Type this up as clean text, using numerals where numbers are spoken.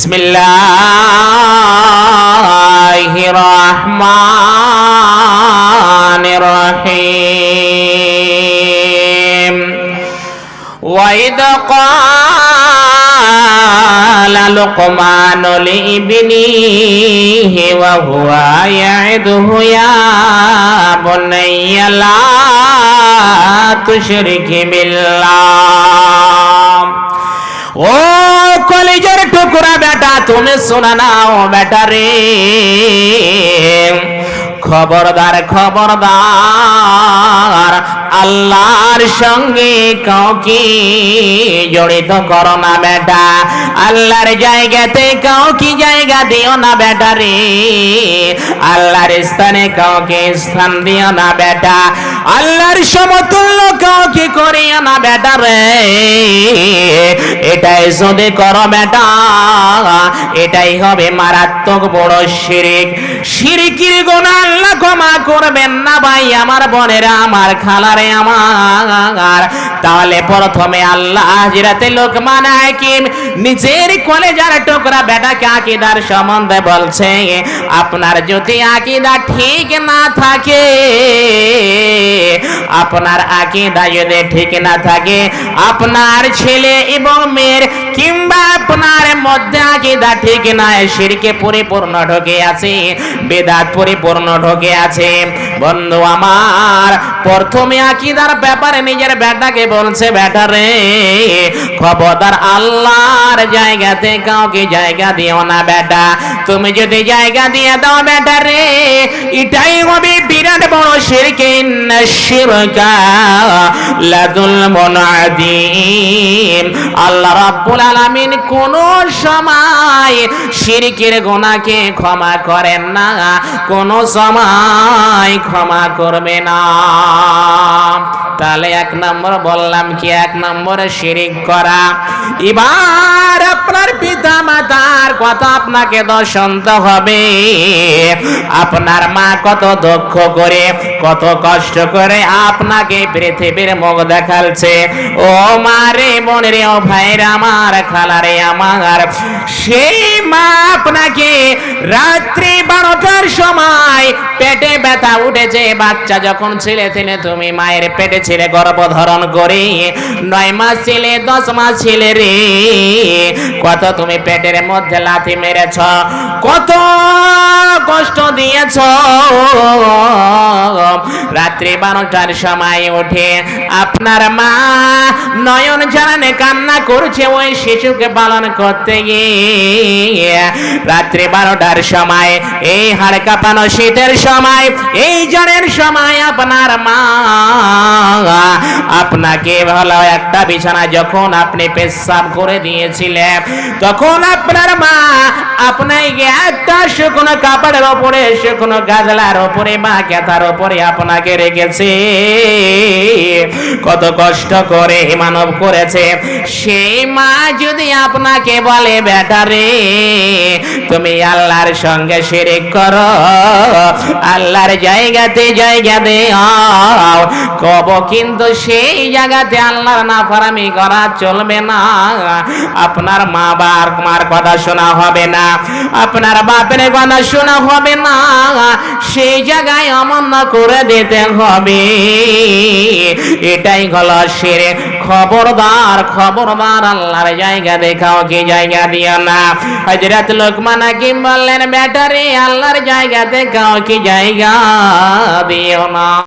বিসমিল্লাহির রহমানির রহিম ওয়াইদ ক্বালা লুকমানু লিইবনিহি ওয়া হুয়া ইয়াইদুহু ইয়া বুনাইয়া লা তুশরিক বিল্লাহ। ও কলিজার টুকরা বেটা, তুমি শোনা নাও বেটা রে, খবরদার খবরদার, আল্লাহর সঙ্গে কাউকে জড়িত করো না বেটা। আল্লাহর জায়গাতে কাউকে জায়গা দিও না বেটা রে, আল্লাহর স্থানে কাউকে স্থান দিও না বেটা, আল্লাহর সমতুল্য কাউকে করিও না বেটা রে। এটাই যদি করো বেটা, এটাই হবে মারাত্মক বড় শিরিক। শিরকির গুনাহ আল্লাহ ক্ষমা করবেন না ভাই আমার বোনেরা, আমার খালারে আমার। তাহলে প্রথমে আল্লাহ হযরত লোকমান হাকিম নিজের কলেজার টুকরা বেটাকে আকীদার সম্বন্ধে বলছে, আপনার যদি আকীদা ঠিক না থাকে, আপনার আকীদা যদি ঠিক না থাকে, আপনার ছেলে এবং মেয়ের কিংবা আপনার মধ্যে আকীদা ঠিক নয়, শিরকে পরিপূর্ণ ঢোকে আছে, বেদাত পরিপূর্ণ ঢোকে আছে। বন্ধু আমার, প্রথমে আকীদার ব্যাপারে নিজের বেটাকে বলছে, বেটা রে খবরদার আল্লাহর জায়গাতে কাউকে জায়গা দিও না বেটা। তুমি যদি জায়গা দিয়ে দাও বেটা রে, এটাই হবে বিরাট বড় শিরক। ইন্নাশ-শিরকা লাযুলমুন আযীম। আল্লাহ রাব্বুল আলামিন কোন সময় শিরকের গুনাহকে ক্ষমা করেন না, কোন সময় ক্ষমা করবে না। তাহলে এক নম্বর বললাম কি, এক নম্বরে শিরিক করা। এবার আপনার পিতা মাতার কথা আপনাকে দোষ শুনতে হবে। আপনার মা কত দুঃখ করে, কত কষ্ট করে আপনাকে পৃথিবীর মুখ দেখালছে। ও মা রে, বোন রে, ও ভাইরা আমার, খালারে আমার, সেই মা আপনাকে রাত্রি 12টার সময় পেটে ব্যথা উঠেছে, বাচ্চা যখন ছিলে তুমি মায়ের পেটে ছিলে গর্ভধারণ করে, 9 মাস ছিলে, 10 মাস ছিলে রে, কত তুমি পেটের মধ্যে লাথি মেরেছ, কত কষ্ট দিয়েছ। রাত্রি 12টার সময় উঠে আপনার মা নয়ন ঝরানে কান্না করছে ওই শিশুকে পালন করতে গিয়ে। রাত্রি 12টার সময়, এই হাড় কাঁপানো শীতের সময়, এই জ্বরের সময় আপনার মা আপনাকে ভালো একটা বিছানা যখন আপনি পেশাব করে দিয়েছিলেন, তখন আপনার মা আপনাকে একটা শুকনো কাপড়ের উপরে, শুকনো গাজলার উপরে বা কেতার উপরে আপনাকে রেখেছে, কত কষ্ট করে মানব করেছে। সেই মা যদি আপনাকে বলে, বেটা রে তুমি আল্লাহর সঙ্গে শিরিক করো, আল্লাহর জায়গাতে জায়গা দাও, কব কিন্তু সেই জায়গাতে আল্লাহর নাফরমানি করা চলবে না। আপনার মা মার কথা শোনা হবে না, আপনার বাপের কথা শোনা হবে না, সেই জায়গায় অমান্য করে দিতে হবে। এটাই হলো শিরক। খবরদার খবরদার, আল্লাহর জায়গা দেখাও কি জায়গা দিও না। হযরত লোকমান হাকিম বললেন, বেটা রে আল্লাহর জায়গা দেখাও কি জায়গা দিও না।